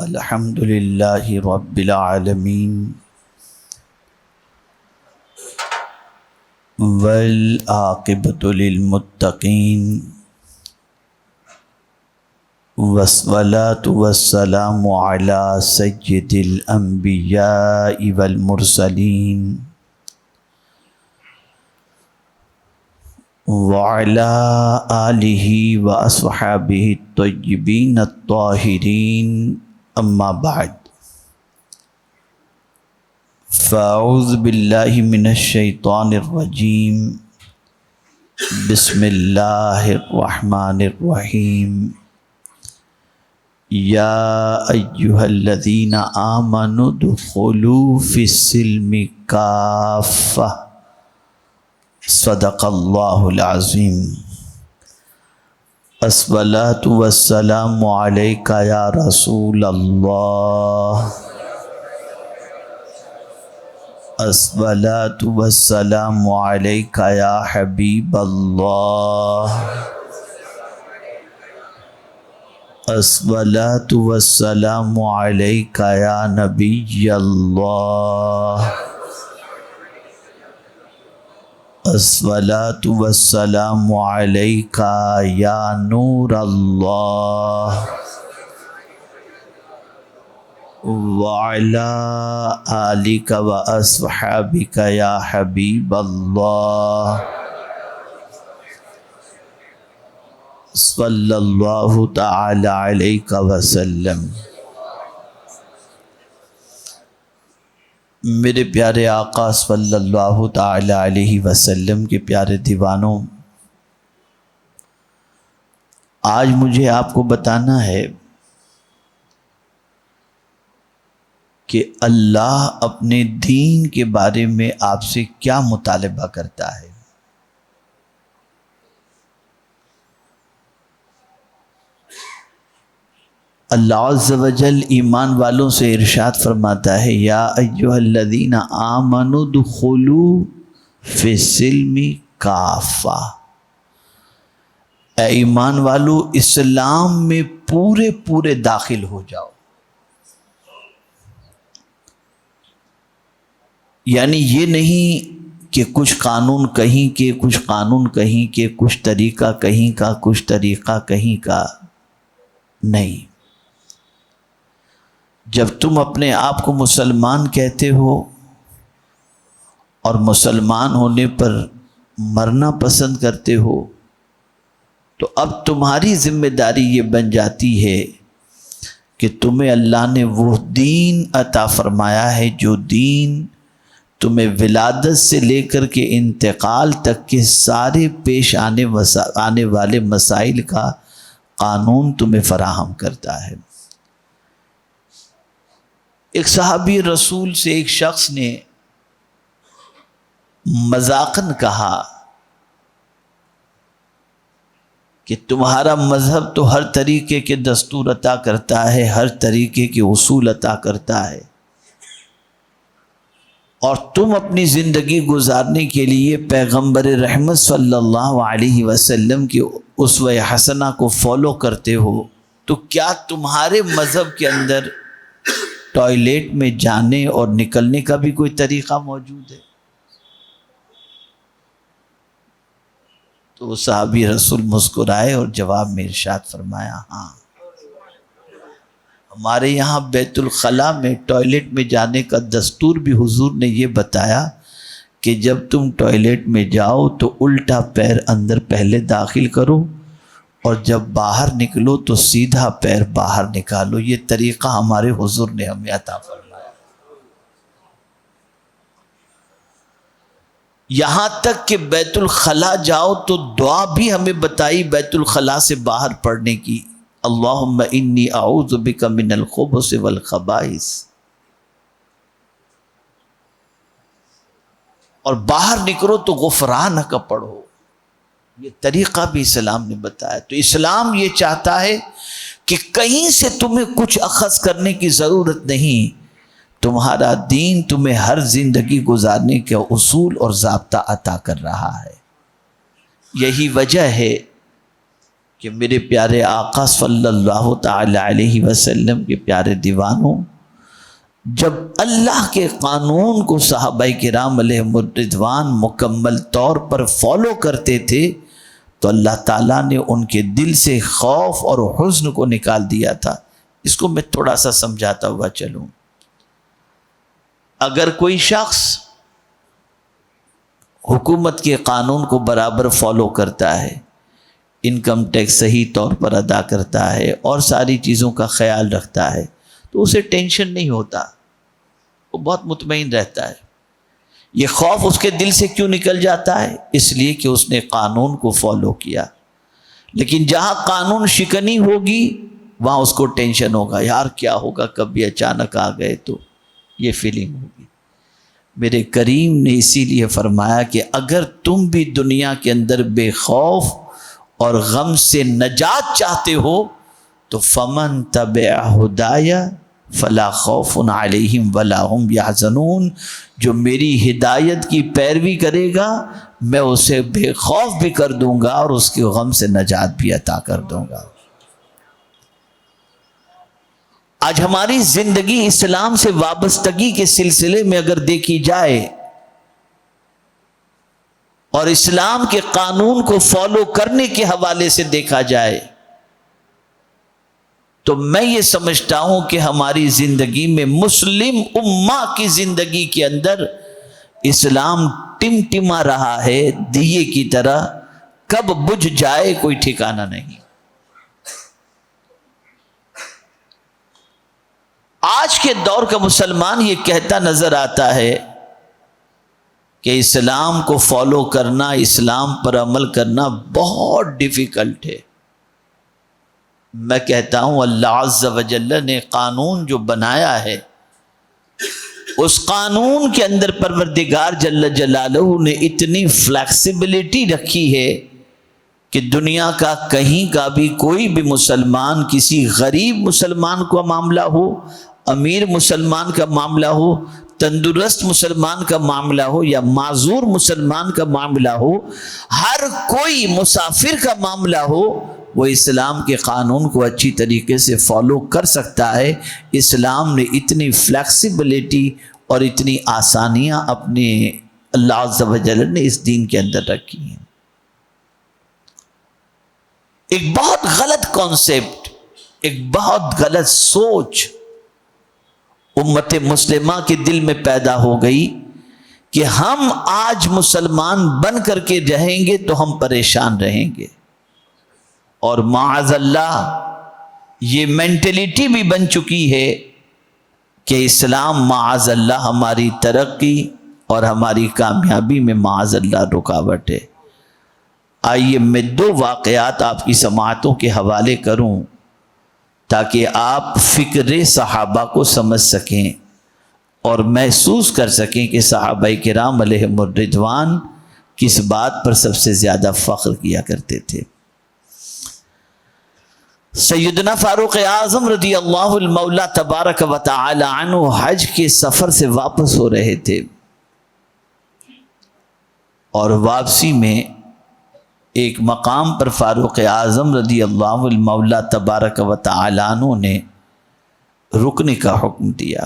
الحمد للہ رب العالمین والعاقبۃ للمتقین والصلاۃ والسلام علی سید الانبیاء والمرسلین وعلی آلہ واصحابہ الطیبین الطاہرین اما بعد فاعوذ باللہ من الشیطان الرجیم بسم اللہ الرحمن الرحیم یا ایہا الذین آمنوا ادخلوا فی السلم کافہ صدق اللہ العظیم الصلاۃ والسلام علیک یا رسول اللہ الصلاۃ والسلام علیک یا حبیب اللہ الصلاۃ والسلام علیک یا نبی اللہ الصلاۃ والسلام علیک یا نور اللہ وعلی آلک واصحابک یا حبیب اللہ صلی اللہ تعالی علیہ وسلم۔ میرے پیارے آقا صلی اللہ تعالی علیہ وسلم کے پیارے دیوانوں، آج مجھے آپ کو بتانا ہے کہ اللہ اپنے دین کے بارے میں آپ سے کیا مطالبہ کرتا ہے۔ اللہ عز و جل ایمان والوں سے ارشاد فرماتا ہے یا ایھا الذین آمنوا ادخلوا فی السلم کافہ، اے ایمان والو اسلام میں پورے داخل ہو جاؤ۔ یعنی یہ نہیں کہ کچھ قانون کہیں کے، کچھ قانون کہیں کے، کچھ طریقہ کہیں کا، کچھ طریقہ کہیں کا، نہیں۔ جب تم اپنے آپ کو مسلمان کہتے ہو اور مسلمان ہونے پر مرنا پسند کرتے ہو تو اب تمہاری ذمہ داری یہ بن جاتی ہے کہ تمہیں اللہ نے وہ دین عطا فرمایا ہے جو دین تمہیں ولادت سے لے کر کے انتقال تک کے سارے پیش آنے والے مسائل کا قانون تمہیں فراہم کرتا ہے۔ ایک صحابی رسول سے ایک شخص نے مذاقاً کہا کہ تمہارا مذہب تو ہر طریقے کے دستور عطا کرتا ہے، ہر طریقے کے اصول عطا کرتا ہے، اور تم اپنی زندگی گزارنے کے لیے پیغمبر رحمت صلی اللہ علیہ وسلم کی اسوہ حسنہ کو فالو کرتے ہو، تو کیا تمہارے مذہب کے اندر ٹوائلٹ میں جانے اور نکلنے کا بھی کوئی طریقہ موجود ہے؟ تو وہ صحابی رسول مسکرائے اور جواب میں ارشاد فرمایا ہاں، ہمارے یہاں بیت الخلاء میں ٹوائلٹ میں جانے کا دستور بھی حضور نے یہ بتایا کہ جب تم ٹوائلٹ میں جاؤ تو الٹا پیر اندر پہلے داخل کرو اور جب باہر نکلو تو سیدھا پیر باہر نکالو۔ یہ طریقہ ہمارے حضور نے ہمیں عطا فرمایا۔ یہاں تک کہ بیت الخلاء جاؤ تو دعا بھی ہمیں بتائی بیت الخلاء سے باہر پڑھنے کی، اللہم انی اعوذ بک من الخبث والخبائث، اور باہر نکلو تو غفرانک پڑھو۔ یہ طریقہ بھی اسلام نے بتایا۔ تو اسلام یہ چاہتا ہے کہ کہیں سے تمہیں کچھ اخذ کرنے کی ضرورت نہیں، تمہارا دین تمہیں ہر زندگی گزارنے کے اصول اور ضابطہ عطا کر رہا ہے۔ یہی وجہ ہے کہ میرے پیارے آقا صلی اللہ تعالی علیہ وسلم کے پیارے دیوانوں، جب اللہ کے قانون کو صحابہ کرام علیہم الرضوان مکمل طور پر فالو کرتے تھے تو اللہ تعالیٰ نے ان کے دل سے خوف اور حزن کو نکال دیا تھا۔ اس کو میں تھوڑا سا سمجھاتا ہوا چلوں۔ اگر کوئی شخص حکومت کے قانون کو برابر فالو کرتا ہے، انکم ٹیکس صحیح طور پر ادا کرتا ہے اور ساری چیزوں کا خیال رکھتا ہے تو اسے ٹینشن نہیں ہوتا، وہ بہت مطمئن رہتا ہے۔ یہ خوف اس کے دل سے کیوں نکل جاتا ہے؟ اس لیے کہ اس نے قانون کو فالو کیا۔ لیکن جہاں قانون شکنی ہوگی وہاں اس کو ٹینشن ہوگا، یار کیا ہوگا، کبھی اچانک آ گئے تو یہ فیلنگ ہوگی۔ میرے کریم نے اسی لیے فرمایا کہ اگر تم بھی دنیا کے اندر بے خوف اور غم سے نجات چاہتے ہو تو فمن تبع ہدایا فلا خوف علیہم ولا هم یحزنون، جو میری ہدایت کی پیروی کرے گا میں اسے بے خوف بھی کر دوں گا اور اس کے غم سے نجات بھی عطا کر دوں گا۔ آج ہماری زندگی اسلام سے وابستگی کے سلسلے میں اگر دیکھی جائے اور اسلام کے قانون کو فالو کرنے کے حوالے سے دیکھا جائے تو میں یہ سمجھتا ہوں کہ ہماری زندگی میں، مسلم امہ کی زندگی کے اندر اسلام ٹمٹما رہا ہے دیے کی طرح، کب بجھ جائے کوئی ٹھکانہ نہیں۔ آج کے دور کا مسلمان یہ کہتا نظر آتا ہے کہ اسلام کو فالو کرنا، اسلام پر عمل کرنا بہت ڈیفیکلٹ ہے۔ میں کہتا ہوں اللہ عز و جل نے قانون جو بنایا ہے اس قانون کے اندر پروردگار جل جلالہ نے اتنی فلیکسیبلٹی رکھی ہے کہ دنیا کا کہیں کا بھی کوئی بھی مسلمان، کسی غریب مسلمان کا معاملہ ہو، امیر مسلمان کا معاملہ ہو، تندرست مسلمان کا معاملہ ہو یا معذور مسلمان کا معاملہ ہو، ہر کوئی مسافر کا معاملہ ہو، وہ اسلام کے قانون کو اچھی طریقے سے فالو کر سکتا ہے۔ اسلام نے اتنی فلیکسیبلٹی اور اتنی آسانیاں اپنے اللہ عز و جل نے اس دین کے اندر رکھی ہیں۔ ایک بہت غلط کانسیپٹ، ایک بہت غلط سوچ امت مسلمہ کے دل میں پیدا ہو گئی کہ ہم آج مسلمان بن کر کے رہیں گے تو ہم پریشان رہیں گے، اور معاذ اللہ یہ مینٹلٹی بھی بن چکی ہے کہ اسلام معاذ اللہ ہماری ترقی اور ہماری کامیابی میں معاذ اللہ رکاوٹ ہے۔ آئیے میں دو واقعات آپ کی سماعتوں کے حوالے کروں تاکہ آپ فکر صحابہ کو سمجھ سکیں اور محسوس کر سکیں کہ صحابہ کرام علیہم الرضوان کس بات پر سب سے زیادہ فخر کیا کرتے تھے۔ سیدنا فاروق اعظم رضی اللہ المولا تبارک و تعالی عنہ حج کے سفر سے واپس ہو رہے تھے، اور واپسی میں ایک مقام پر فاروق اعظم رضی اللہ المولا تبارک و تعالی عنہ نے رکنے کا حکم دیا۔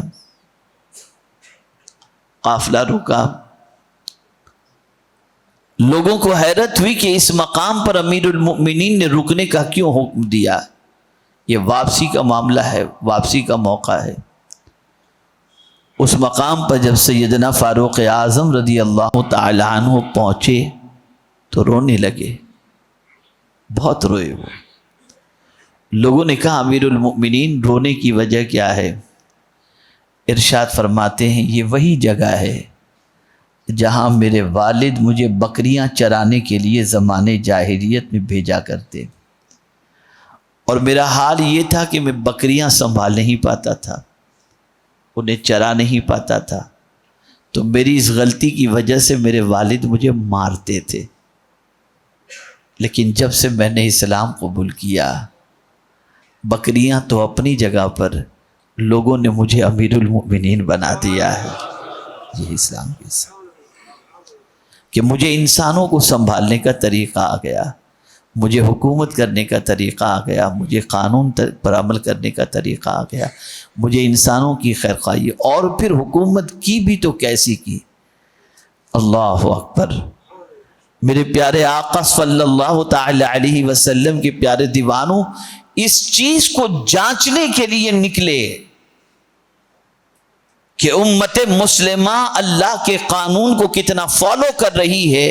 قافلہ رکا، لوگوں کو حیرت ہوئی کہ اس مقام پر امیر المؤمنین نے رکنے کا کیوں حکم دیا، یہ واپسی کا معاملہ ہے، واپسی کا موقع ہے۔ اس مقام پر جب سیدنا فاروق اعظم رضی اللہ تعالی عنہ پہنچے تو رونے لگے، بہت روئے وہ۔ لوگوں نے کہا امیر المؤمنین رونے کی وجہ کیا ہے؟ ارشاد فرماتے ہیں یہ وہی جگہ ہے جہاں میرے والد مجھے بکریاں چرانے کے لیے زمانے جاہلیت میں بھیجا کرتے، اور میرا حال یہ تھا کہ میں بکریاں سنبھال نہیں پاتا تھا، انہیں چرا نہیں پاتا تھا، تو میری اس غلطی کی وجہ سے میرے والد مجھے مارتے تھے۔ لیکن جب سے میں نے اسلام قبول کیا، بکریاں تو اپنی جگہ پر، لوگوں نے مجھے امیر المؤمنین بنا دیا ہے۔ یہ اسلام کے ساتھ کہ مجھے انسانوں کو سنبھالنے کا طریقہ آ گیا، مجھے حکومت کرنے کا طریقہ آ گیا، مجھے قانون پر عمل کرنے کا طریقہ آ گیا، مجھے انسانوں کی خیرخواہی، اور پھر حکومت کی بھی تو کیسی کی۔ اللہ اکبر۔ میرے پیارے آقا صلی اللہ تعالی علیہ وسلم کے پیارے دیوانوں اس چیز کو جانچنے کے لیے نکلے کہ امت مسلمہ اللہ کے قانون کو کتنا فالو کر رہی ہے۔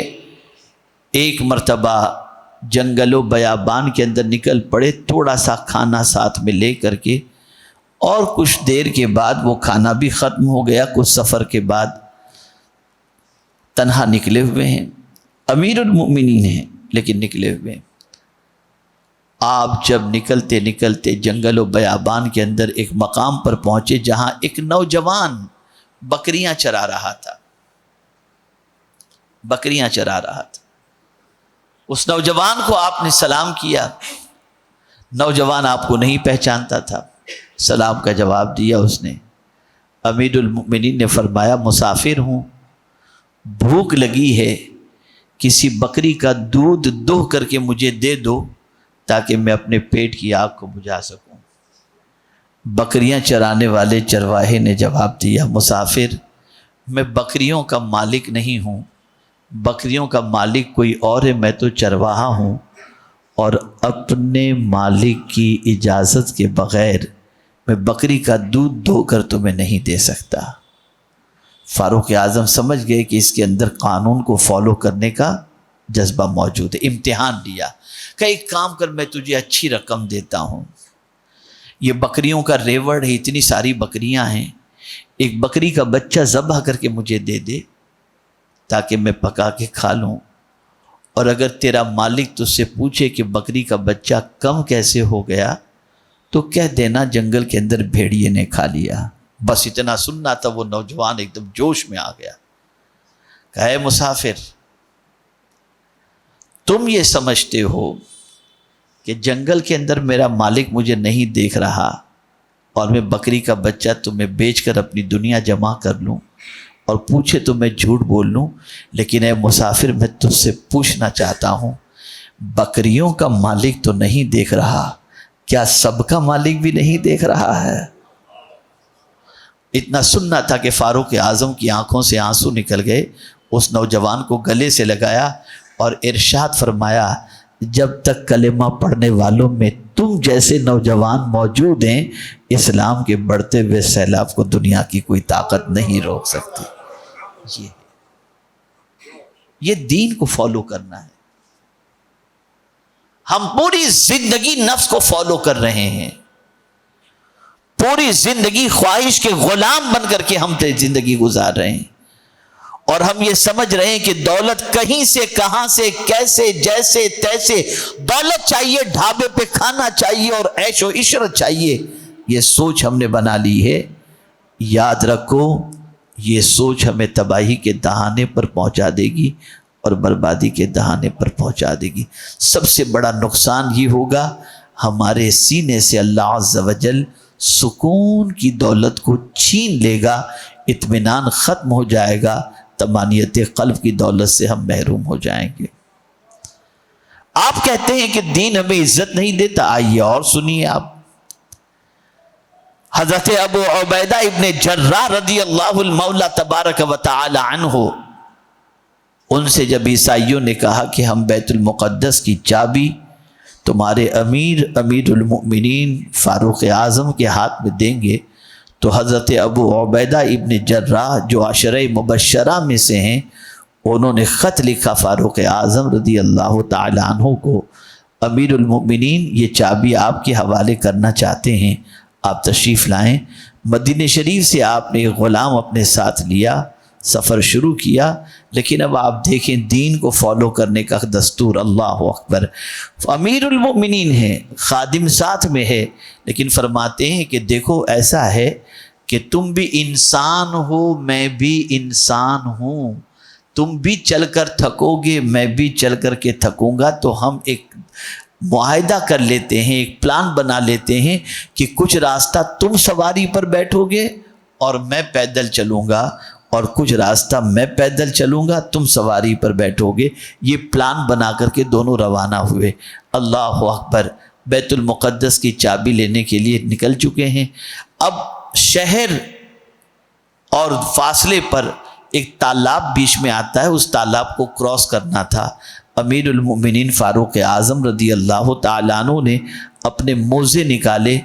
ایک مرتبہ جنگل و بیابان کے اندر نکل پڑے، تھوڑا سا کھانا ساتھ میں لے کر کے، اور کچھ دیر کے بعد وہ کھانا بھی ختم ہو گیا۔ کچھ سفر کے بعد تنہا نکلے ہوئے ہیں، امیر المؤمنین ہیں لیکن نکلے ہوئے ہیں۔ آپ جب نکلتے نکلتے جنگل و بیابان کے اندر ایک مقام پر پہنچے جہاں ایک نوجوان بکریاں چرا رہا تھا، بکریاں چرا رہا تھا۔ اس نوجوان کو آپ نے سلام کیا، نوجوان آپ کو نہیں پہچانتا تھا، سلام کا جواب دیا اس نے۔ امیر المؤمنین نے فرمایا مسافر ہوں، بھوک لگی ہے، کسی بکری کا دودھ دوہ کر کے مجھے دے دو تاکہ میں اپنے پیٹ کی آگ کو بجھا سکوں۔ بکریاں چرانے والے چرواہے نے جواب دیا مسافر میں بکریوں کا مالک نہیں ہوں، بکریوں کا مالک کوئی اور ہے، میں تو چرواہا ہوں، اور اپنے مالک کی اجازت کے بغیر میں بکری کا دودھ دھو کر تمہیں نہیں دے سکتا۔ فاروق اعظم سمجھ گئے کہ اس کے اندر قانون کو فالو کرنے کا جذبہ موجود ہے۔ امتحان لیا کہ ایک کام کر، میں تجھے اچھی رقم دیتا ہوں، یہ بکریوں کا ریوڑ ہے، اتنی ساری بکریاں ہیں، ایک بکری کا بچہ ذبح کر کے مجھے دے دے تاکہ میں پکا کے کھا لوں، اور اگر تیرا مالک تجھ سے پوچھے کہ بکری کا بچہ کم کیسے ہو گیا تو کہہ دینا جنگل کے اندر بھیڑیے نے کھا لیا۔ بس اتنا سننا تھا، وہ نوجوان ایک دم جوش میں آ گیا، کہا اے مسافر تم یہ سمجھتے ہو کہ جنگل کے اندر میرا مالک مجھے نہیں دیکھ رہا اور میں بکری کا بچہ تمہیں بیچ کر اپنی دنیا جمع کر لوں اور پوچھے تو میں جھوٹ بول لوں؟ لیکن اے مسافر میں تجھ سے پوچھنا چاہتا ہوں، بکریوں کا مالک تو نہیں دیکھ رہا، کیا سب کا مالک بھی نہیں دیکھ رہا ہے؟ اتنا سننا تھا کہ فاروق اعظم کی آنکھوں سے آنسو نکل گئے، اس نوجوان کو گلے سے لگایا اور ارشاد فرمایا جب تک کلمہ پڑھنے والوں میں تم جیسے نوجوان موجود ہیں، اسلام کے بڑھتے ہوئے سیلاب کو دنیا کی کوئی طاقت نہیں روک سکتی۔ یہ دین کو فالو کرنا ہے۔ ہم پوری زندگی نفس کو فالو کر رہے ہیں، پوری زندگی خواہش کے غلام بن کر کے ہم زندگی گزار رہے ہیں، اور ہم یہ سمجھ رہے ہیں کہ دولت کہیں سے کہاں سے کیسے جیسے تیسے دولت چاہیے، ڈھابے پہ کھانا چاہیے اور عیش و عشرت چاہیے، یہ سوچ ہم نے بنا لی ہے۔ یاد رکھو یہ سوچ ہمیں تباہی کے دہانے پر پہنچا دے گی اور بربادی کے دہانے پر پہنچا دے گی۔ سب سے بڑا نقصان یہ ہوگا ہمارے سینے سے اللہ عز و جل سکون کی دولت کو چھین لے گا، اطمینان ختم ہو جائے گا، طمانینت قلب کی دولت سے ہم محروم ہو جائیں گے۔ آپ کہتے ہیں کہ دین ہمیں عزت نہیں دیتا، آئیے اور سنیے آپ۔ حضرت ابو عبیدہ ابن جراح رضی اللہ المولا تبارک و تعالی عنہ، ان سے جب عیسائیوں نے کہا کہ ہم بیت المقدس کی چابی تمہارے امیر المؤمنین فاروق اعظم کے ہاتھ میں دیں گے، تو حضرت ابو عبیدہ ابن جراح جو عشرہ مبشرہ میں سے ہیں، انہوں نے خط لکھا فاروق اعظم رضی اللہ تعالی عنہ کو، امیر المؤمنین یہ چابی آپ کے حوالے کرنا چاہتے ہیں، آپ تشریف لائیں۔ مدینہ شریف سے آپ نے ایک غلام اپنے ساتھ لیا، سفر شروع کیا، لیکن اب آپ دیکھیں دین کو فالو کرنے کا دستور، اللہ اکبر، امیر المؤمنین ہے، خادم ساتھ میں ہے، لیکن فرماتے ہیں کہ دیکھو ایسا ہے کہ تم بھی انسان ہو، میں بھی انسان ہوں، تم بھی چل کر تھکو گے، میں بھی چل کر کے تھکوں گا، تو ہم ایک معاہدہ کر لیتے ہیں، ایک پلان بنا لیتے ہیں کہ کچھ راستہ تم سواری پر بیٹھو گے اور میں پیدل چلوں گا، اور کچھ راستہ میں پیدل چلوں گا، تم سواری پر بیٹھو گے۔ یہ پلان بنا کر کے دونوں روانہ ہوئے۔ اللہ اکبر، بیت المقدس کی چابی لینے کے لیے نکل چکے ہیں۔ اب شہر اور فاصلے پر ایک تالاب بیچ میں آتا ہے، اس تالاب کو کراس کرنا تھا۔ امیر المؤمنین فاروق اعظم رضی اللہ تعالیٰ عنہ نے اپنے موزے نکالے،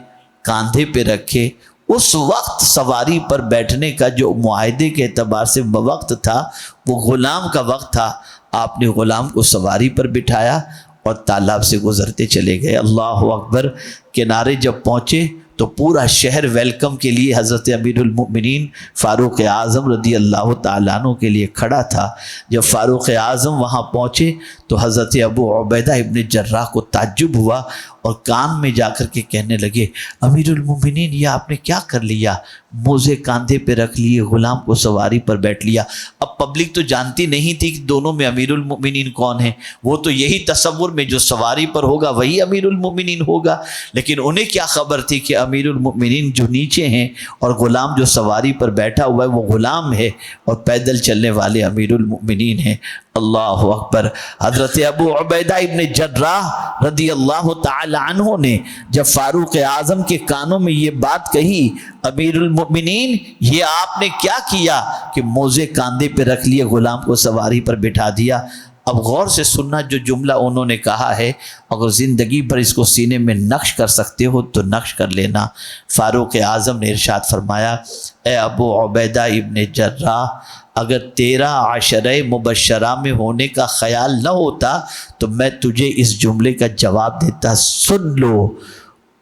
کاندھے پہ رکھے۔ اس وقت سواری پر بیٹھنے کا جو معاہدے کے اعتبار سے وقت تھا وہ غلام کا وقت تھا۔ آپ نے غلام کو سواری پر بٹھایا اور تالاب سے گزرتے چلے گئے۔ اللہ اکبر، کنارے جب پہنچے تو پورا شہر ویلکم کے لیے حضرت امیر المؤمنین فاروق اعظم رضی اللہ تعالیٰ عنہ کے لیے کھڑا تھا۔ جب فاروق اعظم وہاں پہنچے تو حضرت ابو عبیدہ ابن جراح کو تعجب ہوا اور کان میں جا کر کے کہنے لگے، امیر المؤمنین یہ آپ نے کیا کر لیا؟ موزے کاندھے پہ رکھ لیے، غلام کو سواری پر بیٹھ لیا۔ اب پبلک تو جانتی نہیں تھی کہ دونوں میں امیر المؤمنین کون ہیں، وہ تو یہی تصور میں جو سواری پر ہوگا وہی امیر المؤمنین ہوگا، لیکن انہیں کیا خبر تھی کہ امیر المؤمنین جو نیچے ہیں اور غلام جو سواری پر بیٹھا ہوا ہے وہ غلام ہے اور پیدل چلنے والے امیر المؤمنین ہیں۔ اللہ اکبر۔ حضرت ابو عبیدہ ابن جراح رضی اللہ تعالی عنہ نے جب فاروق اعظم کے کانوں میں یہ بات کہی، امیر المؤمنین یہ آپ نے کیا کیا کہ موزے کاندھے پہ رکھ لیے، غلام کو سواری پر بٹھا دیا۔ اب غور سے سننا، جو جملہ انہوں نے کہا ہے اگر زندگی بھر اس کو سینے میں نقش کر سکتے ہو تو نقش کر لینا۔ فاروق اعظم نے ارشاد فرمایا، اے ابو عبیدہ ابن جراح، اگر تیرا عشرہ مبشرہ میں ہونے کا خیال نہ ہوتا تو میں تجھے اس جملے کا جواب دیتا، سن لو،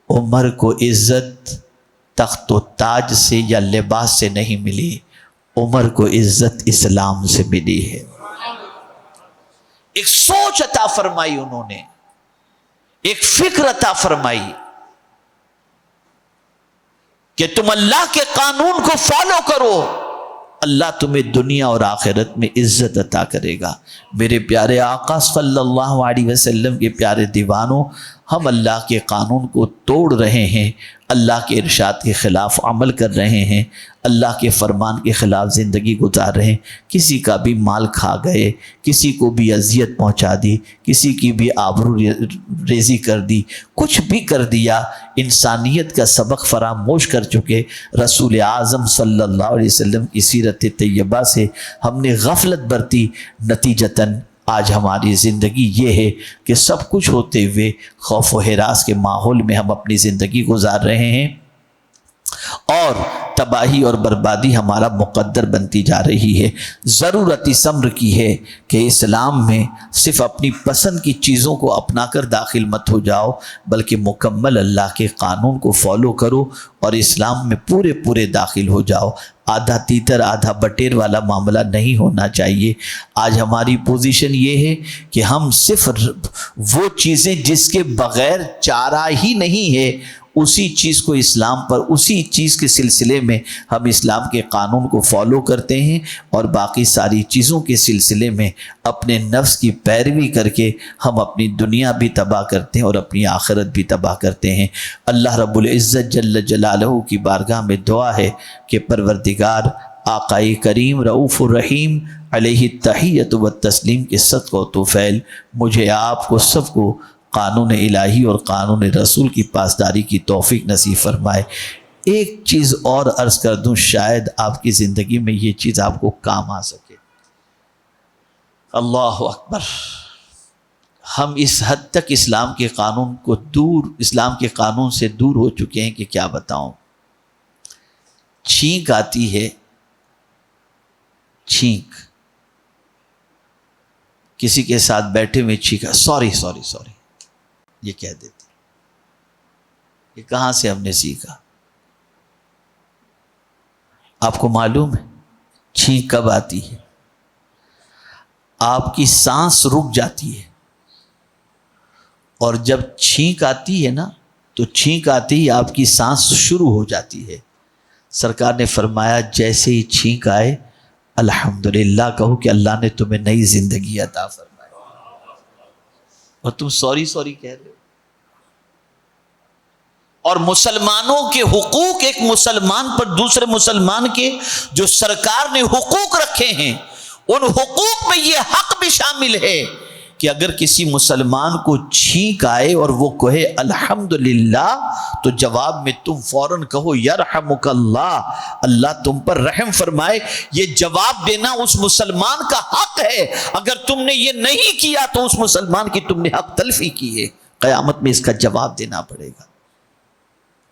عمر کو عزت تخت و تاج سے یا لباس سے نہیں ملی، عمر کو عزت اسلام سے ملی ہے۔ ایک سوچ عطا فرمائی انہوں نے، ایک فکر عطا فرمائی کہ تم اللہ کے قانون کو فالو کرو، اللہ تمہیں دنیا اور آخرت میں عزت عطا کرے گا۔ میرے پیارے آقا صلی اللہ علیہ وسلم کے پیارے دیوانوں، ہم اللہ کے قانون کو توڑ رہے ہیں، اللہ کے ارشاد کے خلاف عمل کر رہے ہیں، اللہ کے فرمان کے خلاف زندگی گزار رہے ہیں، کسی کا بھی مال کھا گئے، کسی کو بھی اذیت پہنچا دی، کسی کی بھی آبرو ریزی کر دی، کچھ بھی کر دیا، انسانیت کا سبق فراموش کر چکے۔ رسول اعظم صلی اللہ علیہ وسلم کی سیرت طیبہ سے ہم نے غفلت برتی، نتیجتاً آج ہماری زندگی یہ ہے کہ سب کچھ ہوتے ہوئے خوف و ہراس کے ماحول میں ہم اپنی زندگی گزار رہے ہیں اور تباہی اور بربادی ہمارا مقدر بنتی جا رہی ہے۔ ضرورت اس امر کی ہے کہ اسلام میں صرف اپنی پسند کی چیزوں کو اپنا کر داخل مت ہو جاؤ، بلکہ مکمل اللہ کے قانون کو فالو کرو اور اسلام میں پورے داخل ہو جاؤ۔ آدھا تیتر آدھا بٹیر والا معاملہ نہیں ہونا چاہیے۔ آج ہماری پوزیشن یہ ہے کہ ہم صرف وہ چیزیں جس کے بغیر چارہ ہی نہیں ہے اسی چیز کو اسلام پر، اسی چیز کے سلسلے میں ہم اسلام کے قانون کو فالو کرتے ہیں اور باقی ساری چیزوں کے سلسلے میں اپنے نفس کی پیروی کر کے ہم اپنی دنیا بھی تباہ کرتے ہیں اور اپنی آخرت بھی تباہ کرتے ہیں۔ اللہ رب العزت جل جلالہ کی بارگاہ میں دعا ہے کہ پروردگار آقائے کریم رؤوف الرحیم علیہ التحیۃ والتسلیم کے صدقہ و طفیل مجھے آپ کو سب کو قانون الہی اور قانون رسول کی پاسداری کی توفیق نصیب فرمائے۔ ایک چیز اور عرض کر دوں، شاید آپ کی زندگی میں یہ چیز آپ کو کام آ سکے۔ اللہ اکبر، ہم اس حد تک اسلام کے قانون سے دور ہو چکے ہیں کہ کیا بتاؤں۔ چھینک آتی ہے، چھینک، کسی کے ساتھ بیٹھے ہوئے چھینکا، سوری یہ کہہ دیتے، یہ کہاں سے ہم نے سیکھا؟ آپ کو معلوم ہے چھینک کب آتی ہے؟ آپ کی سانس رک جاتی ہے، اور جب چھینک آتی ہے نا تو چھینک آتی ہی آپ کی سانس شروع ہو جاتی ہے۔ سرکار نے فرمایا جیسے ہی چھینک آئے الحمدللہ کہو کہ اللہ نے تمہیں نئی زندگی عطا فرمائی، اور تم سوری کہہ رہے ہو۔ اور مسلمانوں کے حقوق، ایک مسلمان پر دوسرے مسلمان کے جو سرکار نے حقوق رکھے ہیں، ان حقوق میں یہ حق بھی شامل ہے کہ اگر کسی مسلمان کو چھینک آئے اور وہ کہے الحمدللہ، تو جواب میں تم فوراً کہو یرحمک اللہ، اللہ تم پر رحم فرمائے۔ یہ جواب دینا اس مسلمان کا حق ہے۔ اگر تم نے یہ نہیں کیا تو اس مسلمان کی تم نے حق تلفی کی ہے، قیامت میں اس کا جواب دینا پڑے گا۔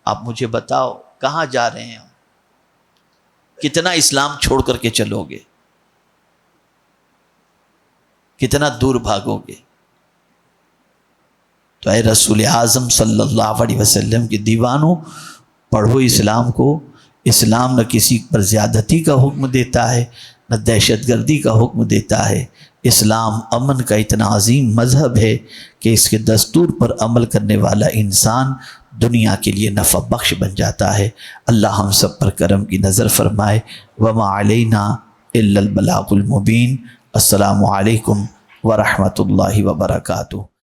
آپ مجھے بتاؤ کہاں جا رہے ہیں؟ کتنا اسلام چھوڑ کر کے چلو گے؟ کتنا دور بھاگو گے؟ تو اے رسول اعظم صلی اللہ علیہ وسلم کے دیوانوں، پڑھو اسلام کو۔ اسلام نہ کسی پر زیادتی کا حکم دیتا ہے، نہ دہشت گردی کا حکم دیتا ہے۔ اسلام امن کا اتنا عظیم مذہب ہے کہ اس کے دستور پر عمل کرنے والا انسان دنیا کے لیے نفع بخش بن جاتا ہے۔ اللہ ہم سب پر کرم کی نظر فرمائے۔ وما علینا الا البلاغ المبین۔ السلام علیکم ورحمۃ اللہ وبرکاتہ۔